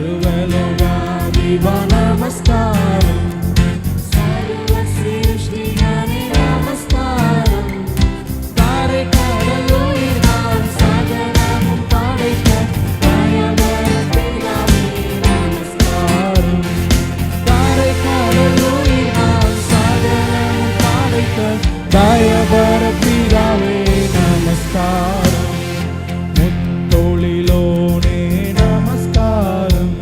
சர்வலோகாதிபா நமஸ்காரம், சர்வ சிருஷ்டிகனே நமஸ்காரம், தாரை கடல் உயிர் நான் சகலமும் படைத்த தயவர பிதாவே நமஸ்காரம், தாரை கடல் உயிர் நான் சகலமும் படைத்த தயவர பிதாவே நமஸ்காரம், முத்தொழிலோனே நமஸ்காரம்,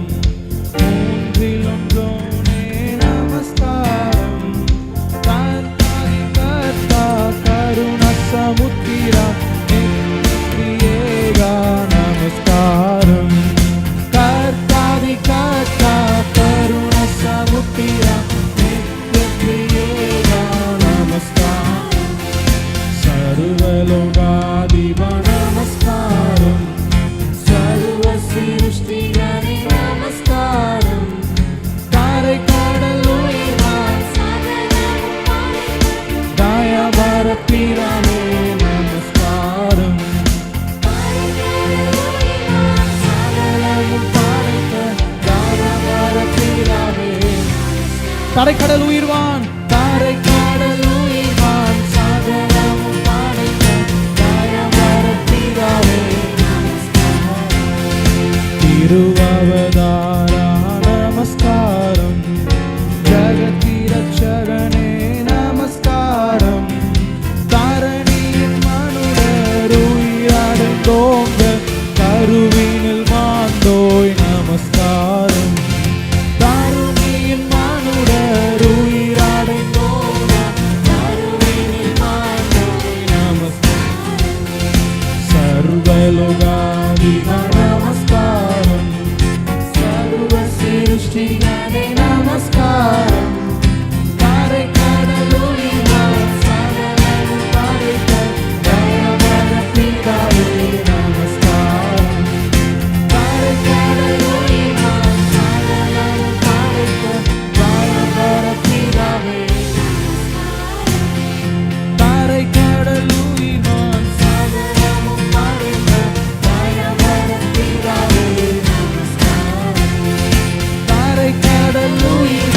மூன்றிலொன்றோனே நமஸ்காரம், கர்த்தாதி கர்த்தா கருண சமுத்திரா நித்யேகா நமஸ்காரம், கர்த்தாதி கர்த்தா கருண சமுத்திரா நித்யேகா நமஸ்காரம், சர்வலோகாதிபா நமஸ்காரம், சர்வ சிருஷ்டிகனே நமஸ்காரம், தாரை கடல் உயிர் நான் சகலமும் படைத்த தயவர பிதாவே நமஸ்காரம், சகலமும் படைத்த தயவர பிதாவே. தாரை கடல் உயிர்வான், தாரை கடல் உயிர்வான் சகலமும் படைத்த தயவர பிதாவே திருவவதாரா நமஸ்காரம், ஜகத்திரட்சகனே நமஸ்காரம், தாரணியின் மனுடர் உயிரடைந்தோங்க கருவினில் மாந்தோய் நமஸ்காரம், தாரணியின் மனுடர் உயிரடைந்தோங்க கருவினில் மாந்தோய் நமஸ்காரம், சர்வலோகாதிபா நமஸ்காரம், சர்வ சிருஷ்டிகனே நமஸ்காரம், தாரை கடல் உயிர் நான் சகலமும் படைத்த தயவர பிதாவே நமஸ்காரம், தாரை கடல் உயிர் நான் சகலமும் படைத்த தயவர பிதாவே, தாரை கடல் உயிர் நான் சகலமும் படைத்த தயவர பிதாவே நமஸ்காரம், தாரை கடல் உயிர்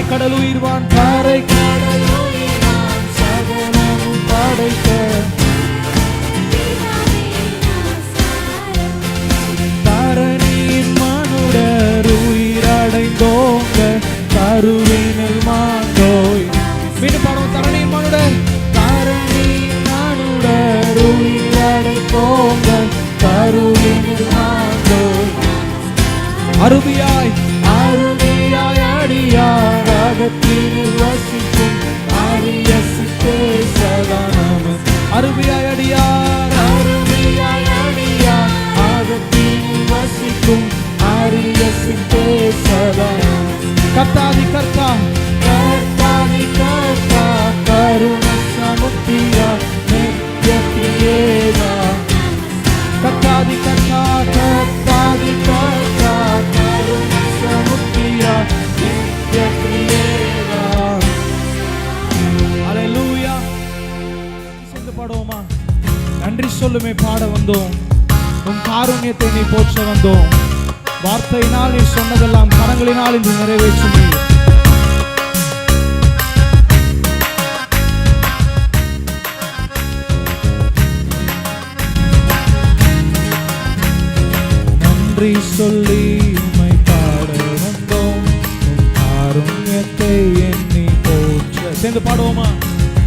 கடல் உயிர்வான் தாரை கடல் உயிர்வான் சகலமும் படைத்த தரணியின் மனுடர் உயிரடைந்தோங்க கருவினில் மாண்டோய். மீண்டும் பாடுவோம். தரணியின் மனுடர் உயிரடைந்தோங்க கருவினில் மாண்டோய். அருமையாய் அருமையாய் அடியார் அகத்தினில் வசிக்கும் அரியசுக்கே சதானமன். அருமையாய் அடியார் அருமையாய் அடியார் அகத்தினில் வசிக்கும் அரியசுக்கே சதானமன். கர்த்தாதி கர்த்தா கர்த்தாதி கர்த்தா கருண சமுத்தியா நித்ய பிரியேதா. கர்த்தாதி கர்த்தா கர்த்தாதி கர்த்தா கருண சமுத்தியா நித்ய பிரியேதா. அல்லேலூயா. சேர்ந்து பாடுவோமா? நன்றி சொல்லுமே பாட வந்தோம். உன் காருண்யத்தை நீ போற்ற வந்தோம். வார்த்தையினால் நீ சொன்னதெல்லாம் கரங்களினால் இன்று நிறைவேற்றுமே. நன்றி சொல்லி உம்மை பாட வந்தோம். உன் காருண்யத்தை எண்ணி போற்ற. சேர்ந்து பாடுவோமா?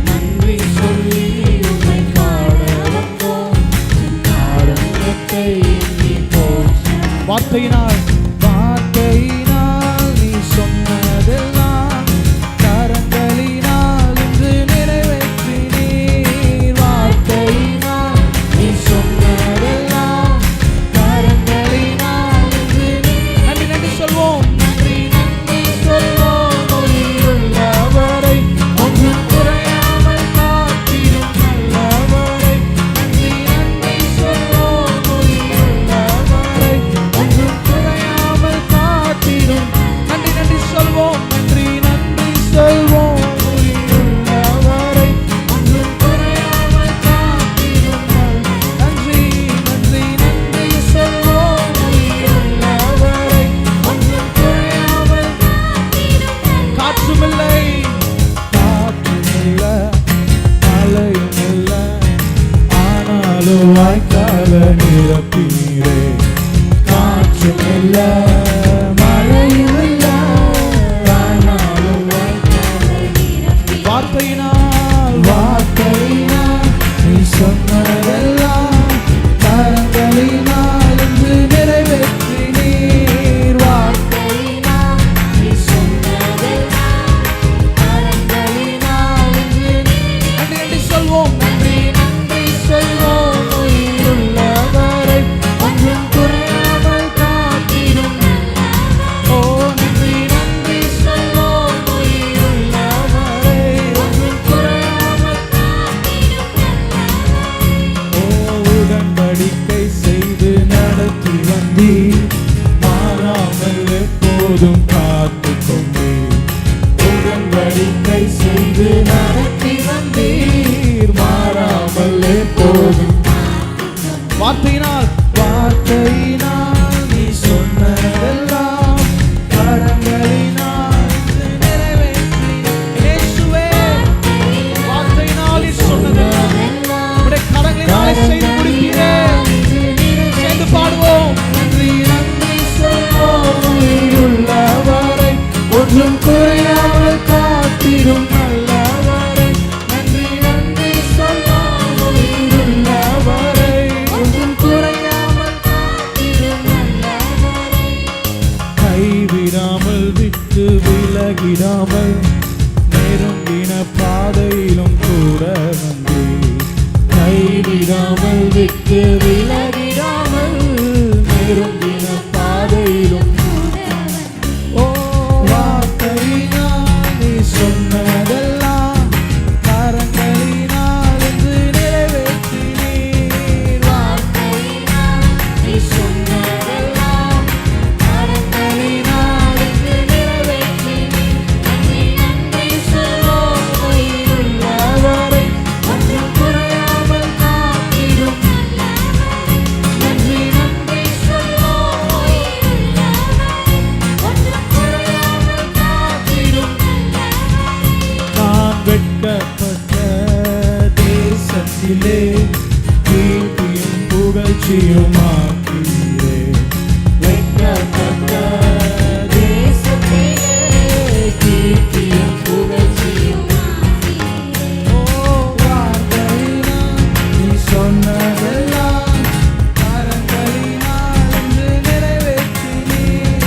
நன்றி சொல்லி உம்மை பாட வந்தோம். உன் காருண்யத்தை எண்ணி போற்ற. வார்த்தையினால் வார்த்தையினால் நீ சொன்னதெல்லாம் கரங்களினால் இன்று நிறைவேற்றினீர். வார்த்தையினால் நீ சொன்னதெல்லாம் கரங்களினால் இன்று. நன்றி நன்றி சொல்வோம். நன்றி நன்றி சொல்வோம். உயிருள்ளவரை ஒன்றும் குறையாமல் காத்திடும் நல்லவரை. நன்றி நன்றி சொல்வோம். உயிருள்ளவரை ஒன்றும் குறையாமல் காத்திடும். நன்றி நன்றி சொல்வோம். நன்றி நன்றி சொல்வோம். உயிருள்ளவரை ஒன்றும் குறையாமல் காத்திடும். நன்றி நன்றி நன்றி சொல்வோம். உயிருள்ளவரை ஒன்றும் குறையாமல் காற்றுமில்லை காற்றுமில்ல மழையுமில்ல ஆனாலும் வாய்க்கால நிரப்பினீரே. காற்றுமில்ல மழையுமில்ல ஆனாலும் வாய்க்கால நிரப்பினீரே. வார்த்தையினால் வார்த்தையினால் நீ சொன்னதெல்லாம் கரங்களினால் இன்று நிறைவேற்றினீர். வார்த்தையினால் நீ சொன்னதெல்லாம் கரங்களினால் இன்று. நன்றி நன்றி சொல்வோம். நன்றி நன்றி சொல்வோம். உயிருள்ளவரை ஒன்றும் குறையாமல் காத்திடும். ஓ நன்றி நன்றி சொல்வோம். உயிருள்ளவரை ஒன்றும் குறையாமல் ஓ உடன்படிக்கை செய்து நடத்தி வந்தீர். மாறாமல் எப்போதும் காத்து கொண்டீர். உடன்படிக்கை செய்து நடத்தி வந்தீர். மாறாமல் எப்போதும். வார்த்தையினால் வார்த்தையினால் நீ சொன்னதெல்லாம் கரங்களினால் இன்று நிறைவேற்றினீர். இயேசுவே வார்த்தையினால் நீ சொன்னதெல்லாம் உம்முடைய கரங்களினாலே செய்து முடித்தீரே. சேர்ந்து பாடுவோம். நன்றி நன்றி சொல்வோம். உயிருள்ளவரை ஒன்றும் குறையாமல் காத்திடும் நல்லவரை. நன்றி நன்றி சொல்வோம். உயிருள்ளவரை ஒன்றும் குறையாமல் காத்திடும் நல்லவரை. கைவிடாமல் விட்டு விலகிடாமல் நெருங்கின பாதையிலும் கூட வந்தீர். கைவிடாமல் விட்டு விலகிடாமல் நெருங்கின பாதையிலும். ஓ வார்த்தையினால் நீ சொன்னதெல்லாம் கரங்களினால் இன்று நிறைவேற்றினீர். வார்த்தையினால் நீ சொன்னதெல்லாம் கரங்களினால் இன்று நிறைவேற்றினீர். நன்றி நன்றி சொல்வோம். உயிருள்ளவரை ஒன்றும் குறையாமல் காத்திடும். தேசத்திலே கீர்த்தியும் புகழ்ச்சியுமாக்கியே. வெட்கப்பட்ட தேசத்திலே கீர்த்தியும் புகழ்ச்சியுமாக்கியே. ஓ வார்த்தையினால் நீ சொன்னதெல்லாம் கரங்களினால் இன்று நிறைவேற்றினீர்.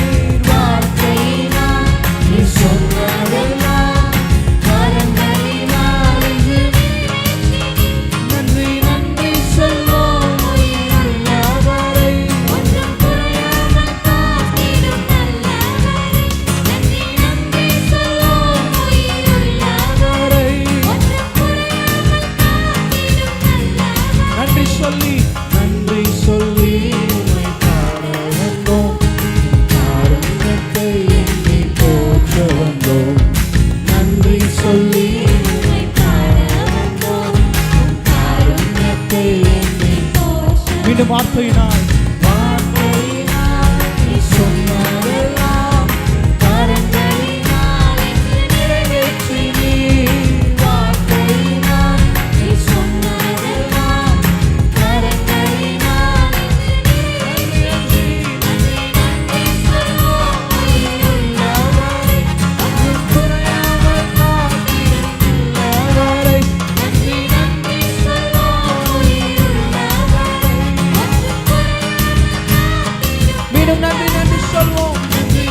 வார்த்தையினால் நீ சொன்னதெல்லாம் கரங்களினால் இன்று நன்றி நன்றி சொல்வோம் உயிருள்ளவரை. ஒன்றும் குறையாமல் காத்திடும் நல்லவரை. நன்றி நன்றி சொல்வோம் உயிருள்ளவரை. ஒன்றும் குறையாமல் காத்திடும் நல்லவரை. நன்றி சொல்லி உம்மை பாட வந்தோம். காருண்யத்தை எண்ணி போற்ற வந்தோம். நன்றி சொல்லி உம்மை பாட வந்தோம். காருண்யத்தை எண்ணி போற்ற. மீண்டும் வார்த்தையினால் நீ சொன்னதெல்லாம் கரங்களினால் இன்று நிறைவேற்றினீர். வார்த்தையினால் நீ சொன்னதெல்லாம் கரங்களினால் இன்று நிறைவேற்றினீர். நன்றி சொல்வோம் உயிருள்ளவரை. ஒன்றும் குறையாமல் காத்திடும் நல்லவரை. நன்றி நன்றி சொல்வோம் உயிருள்ளவரை. ஒன்றும் குறையாமல் மீண்டும் நன்றி நன்றி சொல்வோம். நன்றி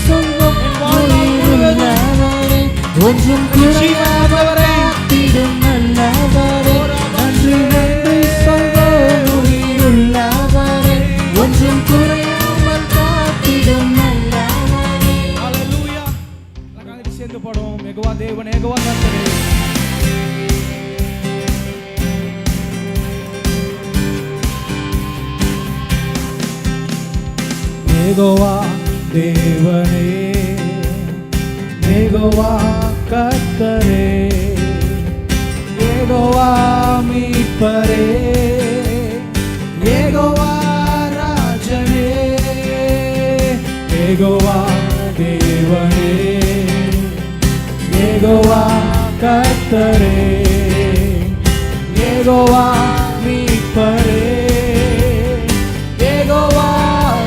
சொல்வோம் என் வாழ்நாள் முழுவதும். ஒன்றும் குறையாதவரை காத்திடும் நல்லவரை. நன்றி நன்றி சொல்வோம் உயிருள்ளவரை. ஒன்றும் குறையாமல் காத்திடும் நல்லவரை. ஹல்லேலூயா. நாங்கள் சேர்ந்து பாடுவோம். யெகோவா தேவன், யெகோவா கர்த்தரே. யெகோவா தேவனே, யெகோவா கர்த்தரே, யெகோவா மீட்பரே, யெகோவா ராஜனே. யெகோவா தேவனே, யெகோவா கர்த்தரே, யெகோவா மீட்பரே, யெகோவா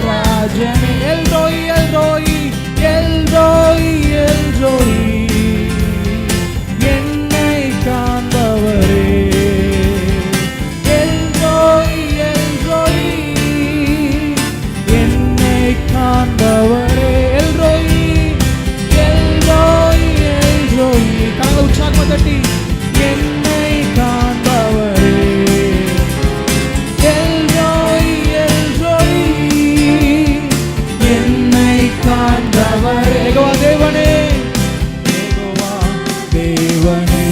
ராஜனே. எல்ரோயி எல்ரோயி எல்ரோயி எல்ரோயி என்னை காண்பவரே. எல்ரோயி எல்ரோயி என்னை காண்பவரே. எல்ரோயி எல்ரோயி எல்ரோயி கரங்களை உற்சாகமா தட்டி என்னை காண்பவரே. எல்ரோயி எல்ரோயி என்னை காண்பவரே. யெகோவா தேவனே, யெகோவா தேவனே,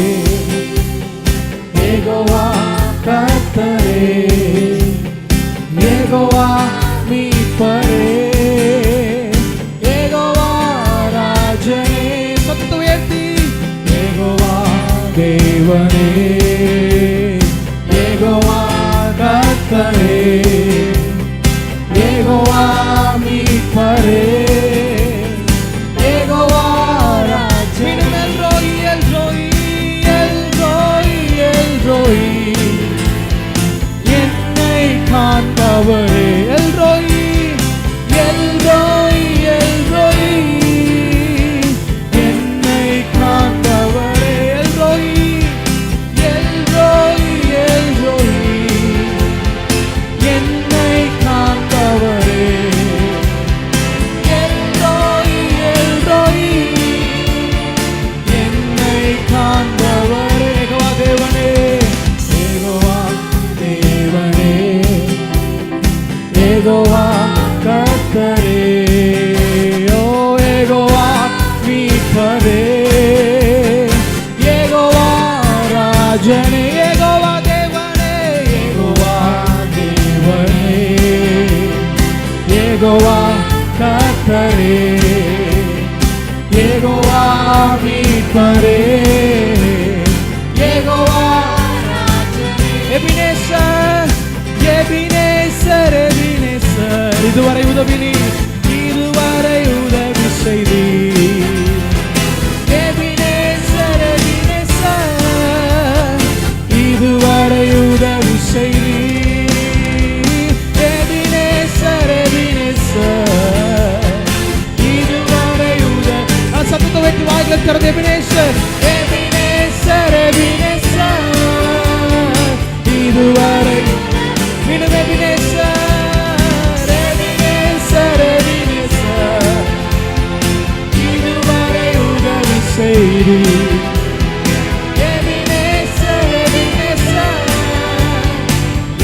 யெகோவா கர்த்தரே, யெகோவா மீட்பரே, யெகோவா ராஜனே. சத்தத்தை உயர்த்தி யெகோவா தேவனே, யெகோவா கர்த்தரே, யெகோவா மீட்பரே, யெகோவா ராஜனே. மீண்டும் எல்ரோயி எல்ரோயி எல்ரோயி எல்ரோயி என்னை காண்பவரே. எல்ரோயி எல்ரோயி எல்ரோயி என்னை காண்பவரே. எல்ரோயி எல்ரோயி எல்ரோயி என்னை காண்பவரே. எல்ரோயி எல்ரோயி என்னை காண்பவரே. யெகோவா தேவனே, யெகோவா தேவனே, யெகோவா கர்த்தரே, ஓ யெகோவா மீட்பரே, யெகோவா ராஜனே. யெகோவா தேவனே, யெகோவா தேவனே, யெகோவா கர்த்தரே, யெகோவா மீட்பரே, யெகோவா ராஜனே. எபினேசர் எபினேசர் எபினேசர் இதுவரை உதவி நீர், இதுவரை உதவி செய்தீர். எபினேசர் எபினேசர் இதுவரை கரத்தை எபினேசர் எபினேசர் எபினேசர் இதுவரை மீண்டும் எபினேசர் எபினேசர் எபினேசர் இதுவரை உதவி செய்தி எபினேசர் எபினேசர்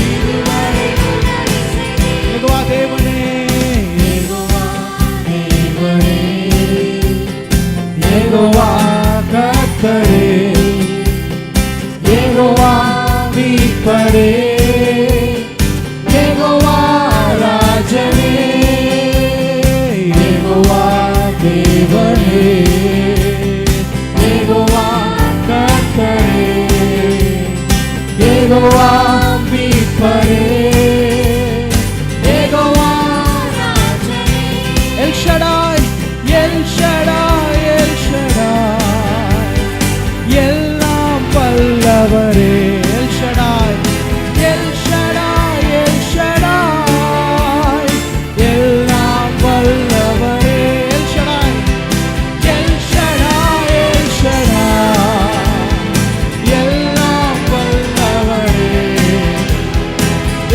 இதுவரை யெகோவா தேவனே யெகோவா கர்த்தரே யெகோவா மீட்பரே யெகோவா ராஜனே யெகோவா தேவனே யெகோவா கர்த்தரே யெகோவா மீட்பரே யெகோவா ராஜனே L Shaddai L Shaddai L Shaddai எல்லாம் வல்லவரே L Shaddai L Shaddai L Shaddai எல்லாம் வல்லவரே L Shaddai L Shaddai L Shaddai எல்லாம் வல்லவரே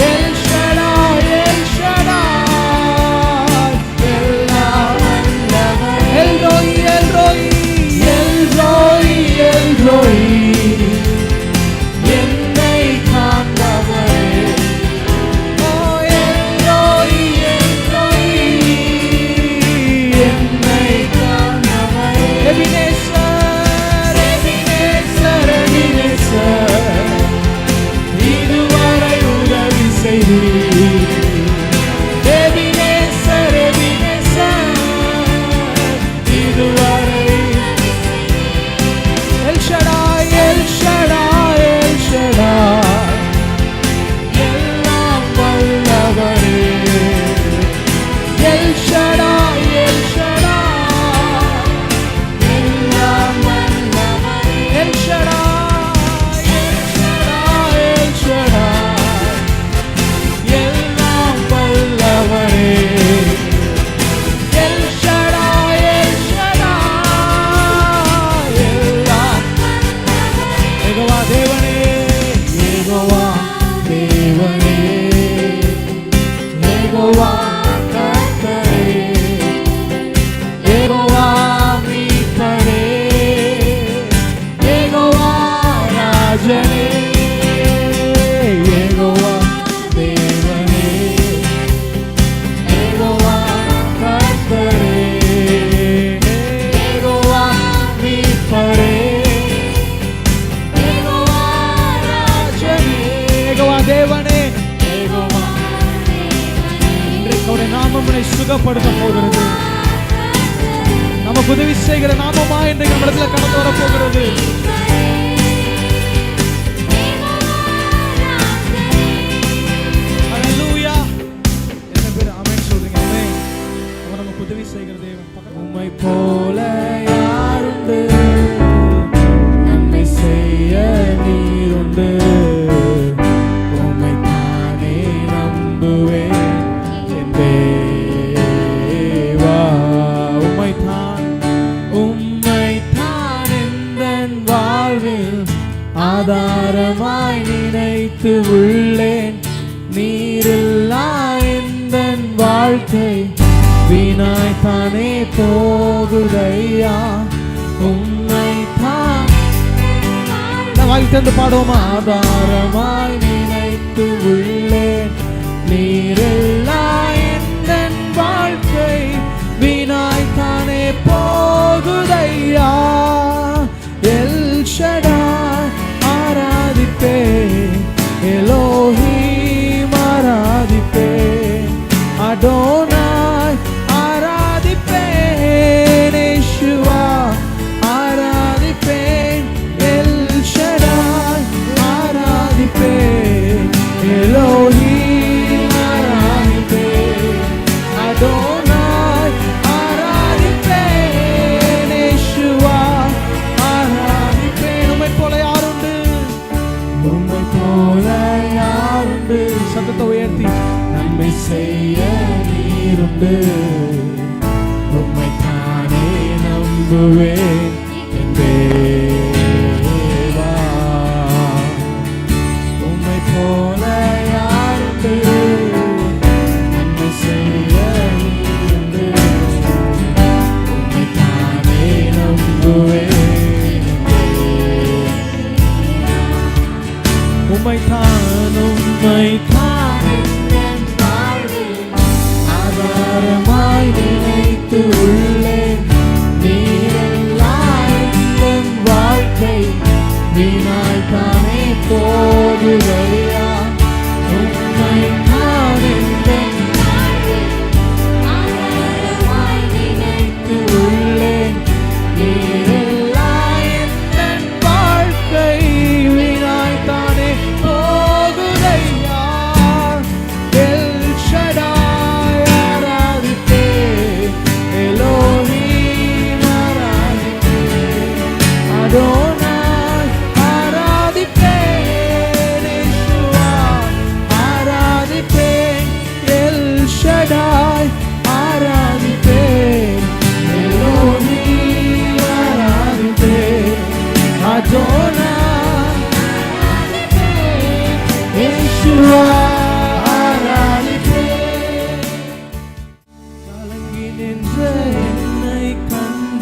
எல் ஷடாய் எல் ஷடாய் எல்லாம் வல்லவரே எல் ரோய் எல் ரோய் எல் ரோய் எல் ரோய் என்னை காண்பவரே ஓ எல் ரோய் எல் ரோய் என்னை காண்பவரே எபினேசர் எபினேசர் எபினேசர் இதுவரை உதவி செய்தீர் எபினேசர் எபினேசர் இதுவரை L Shaddai L Shaddai L Shaddai எல்லாம் வல்லவரே எல் ஷடாய் எல் ஷடாய் எல்லாம் வல்லவரே L Shaddai L Shaddai L Shaddai எல்லாம் வல்லவரே எல் ஷடாய் எல் ஷடாய் எல்லாம் யெகோவா தேவனே யெகோவா தேவனே யெகோவா கர்த்தரே யெகோவா மீட்பரே யெகோவா ராஜனே யெகோவா தேவனே யெகோவா கர்த்தரே யெகோவா மீட்பரே யெகோவா ராஜனே யெகோவா தேவனே யெகோவா இன்றைக்கு அவருடைய நாமம் நம்மை சுகப்படுத்த போகிறது நமக்கு உதவி செய்கிற நாமமா இன்றைக்கு நம்ம இடத்துல கடந்து வர போகிறது ஹalleluya என்ன பேர் ஆமென் சொல்றீங்க ஆமென் அவர் நமக்கு உதவி செய்கிற தேவன் உம்மை போல யாருண்டு நன்மை செய்ய நீருண்டு உம்மை தானே நம்புவேன் என் தேவா உம்மை தான் எந்தன் வாழ்வில் ஆதாரமாய் நினைத்து உள்ளேன் நீரில்லா எந்தன் வாழ்க்கை வீணாய் தானே போகுதையா உம்மை தான் வாய் தந்து பாடுவோமா ஆதாரமாய் நினைத்து உள்ளேன் நீரில்லா எந்தன் வாழ்க்கை வீணாய் தானே போகுதையா எல் ஷடாய் ஆராதிப்பேன் எலோஹீம் ஆராதிப்பேன் அடோனாய் ஆராதிப்பேன் யெஷுவா ஆராதிப்பேன் எல் ஷடாய் ஆராதிப்பேன் எலோஹீம் ஆராதிப்பேன் அடோனாய் ஆராதிப்பேன் யெஷுவா ஆராதிப்பேன் உம்மை போல யாருண்டு உம்மை போல யாருண்டு சத்தத்தை உயர்த்தி நன்மை செய்ய நீருண்டு உம்மை தானே நம்புவேன்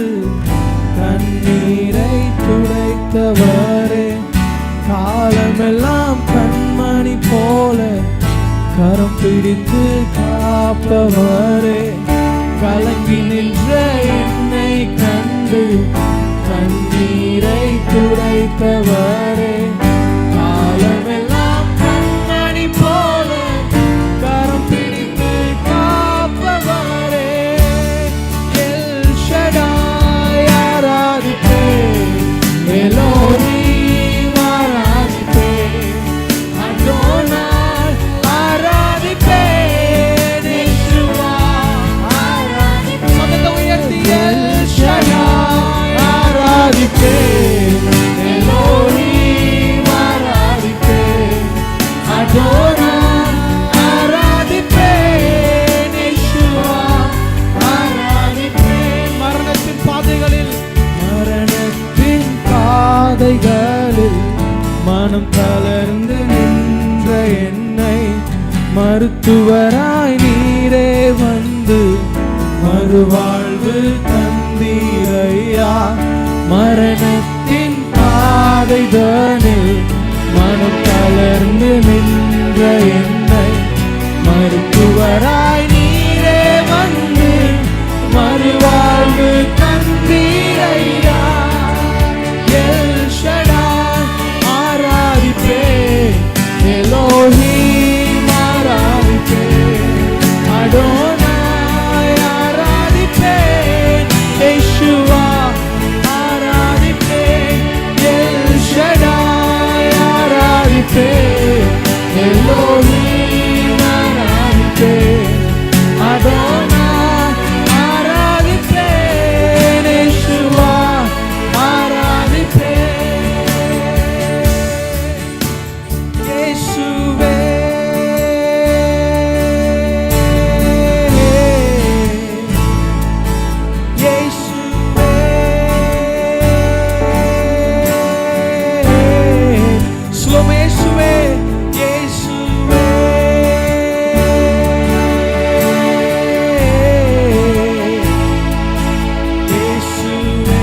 வந்து கண்ணீரை துடைத்தவரே, காலமெல்லாம் கண்மணி போல கரம் பிடித்து காப்பவரே, கலங்கி நின்ற என்னை கண்டு கண்ணீரை துடைத்தவரே, காலமெல்லாம் கண்மணி போல கரம் பிடித்து காப்பவரே, எல் ஷடாய் ஆராதிப்பேன், எலோஹிம் ஆராதிப்பேன், அடோனாய் ஆராதிப்பேன், யெகோவா ஆராதிப்பேன், சத்தத்தை உயர்த்தி எல் ஷடாய் ஆராதிப்பேன், எலோஹிம் ஆராதிப்பேன், அடோனாய் ஆராதிப்பேன், யெகோவா ஆராதிப்பேன். மரணத்தின் பாதைகளில் மனம் தளர்ந்து நின்ற என்னை மருத்துவராய் நீரே வந்து மறுவாழ்வு தந்தீரையா, மரணத்தின் பாதைதனில் மனம் தளர்ந்து நின்ற என்னை மருத்துவராய் நீரே வந்து மறுவாழ்வு தந்தீரையா, எல் ஷடாய் ஆராதிப்பேன், எலோஹிம் ஆராதிப்பேன், அடோனாய் ஆராதிப்பேன், யெகோவா ஆராதிப்பேன், எல் ஷடாய் ஆராதிப்பேன், எலோஹிம் ஆராதிப்பேன், அடோனாய் ஆராதிப்பேன், யெகோவா ஆராதிப்பேன். இயேசுவே, இயேசுவே, ஸ்லோமே இயேசுவே, இயேசுவே, இயேசுவே,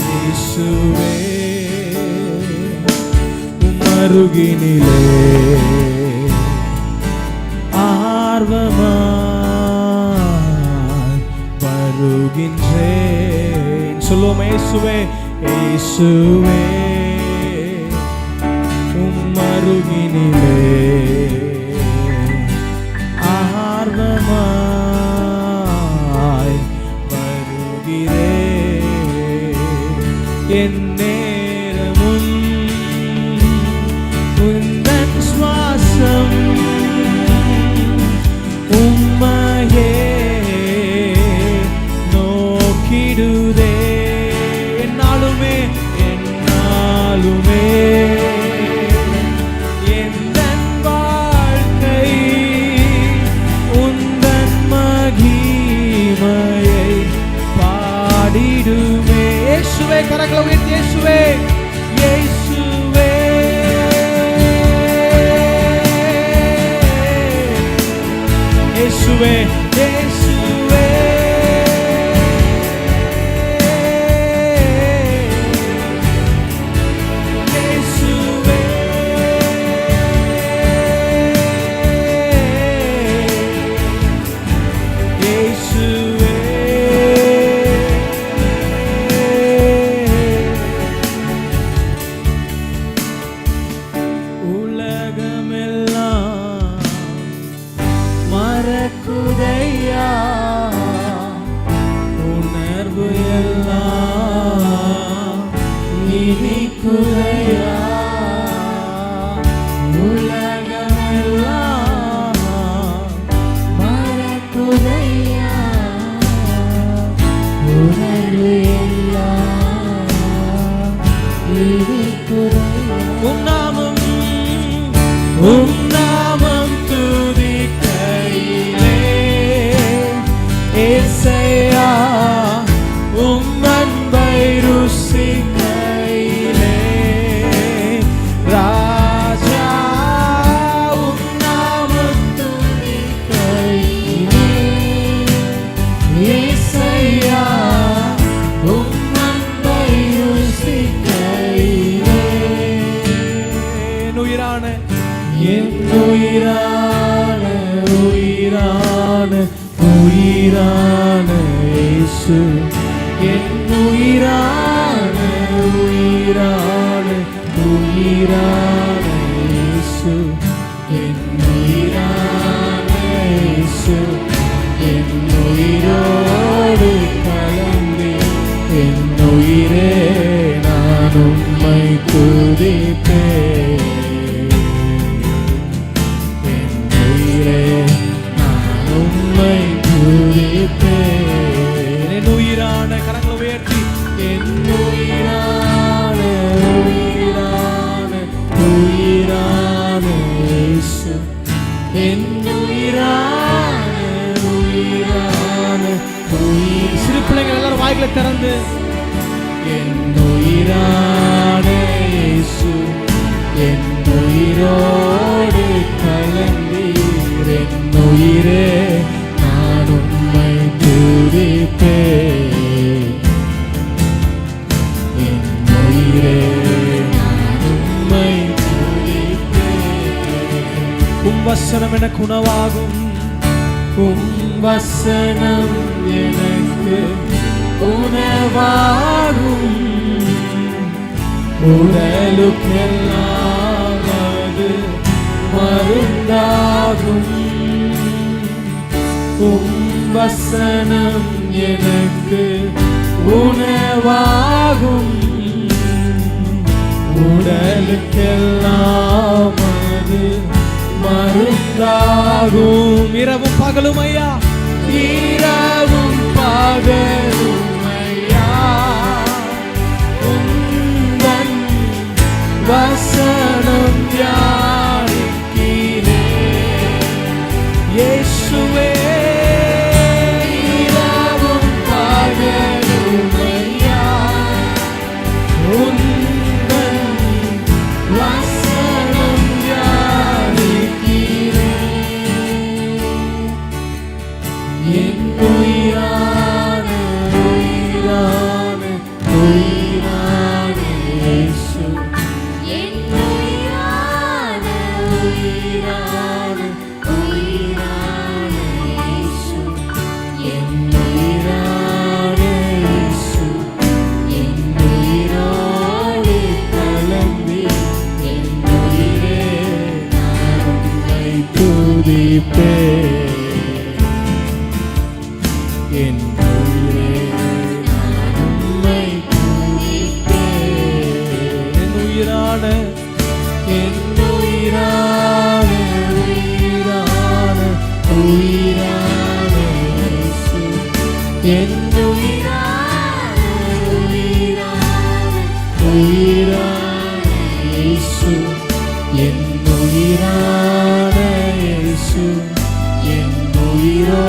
இயேசுவே, உம் அருகினிலே ஆர்வமாய் வருகின்றேன். சொல்லுவோமே இயேசுவே, இயேசுவே, உம் அருகினிலே ஆர்வமாய் வருகிறேன், என் நேரமும் உந்தன் சுவாசம் உம்மையே நோக்கிடுதே, என்னாலுமே என்னாலுமே எந்தன் வாழ்க்கை உந்தன் மகிமையை பாடிடுமே. இயேசுவே, கரங்களை உயர்த்தி இயேசுவே, இயேசுவே, இயேசுவே, இயேசுவே, இயேசுவே, இயேசுவே, உலகமெல்லாம் மறக்குதை உயிரான உயிரான இயேசு என் உயிரான உயிரான உயிரான இயேசு என் உயிரான இயேசு என் உயிரோடு கலந்து என் உயிரே நான் உம்மை துதிப்பேன் என் உயிரே நான் உம்மை துதிப்பேன் என் உயிரான கரங்களை உயர்த்தி என் உயிரான உயிரான உயிரான இயேசு என் உயிரான உயிரான உயிர் சிறு பிள்ளைகள் எல்லாரும் வாய்களை திறந்து என் உயிரான இயேசு என் உயிரோடு கலந்தீர் என் உயிரே நான் உம்மை துதிப்பேன் என் உயிரே நான் உம்மை துதிப்பேன் உம் வசனம் எனக்கு உணவாகும் உம் வசனம் எனக்கு உணவாகும் உடலுக்கெல்லாம் அது மருந்தாகும் உம் வசனம் எனக்கு உணவாகும் உடலுக்கெல்லாம் அது மருந்தாகும் இரவும் பகலும் ஐயா இரவும் பகலும் ஐயா உந்தன் வசனம் தியானிக்கிறேன் இயேசுவே இரவும் பகலும் ஐயா உந்தன் வசனம் தியானிக்கிறேன் என் உயிரான உயிரான உயிரான இயேசு என் உயிரான உயிரான உயிரான இயேசு என் உயிரான இயேசு என் உயிரோடு கலந்து என் உயிரே நான் உம்மை துதிப்பேன் என் உயிரே நான் உம்மை துதிப்பேன் என் உயிரான உயிரான உயிரான இயேசு என் உயிரான உயிரான உயிரான இயேசு என் உயிரான இயேசு என் உயிரோ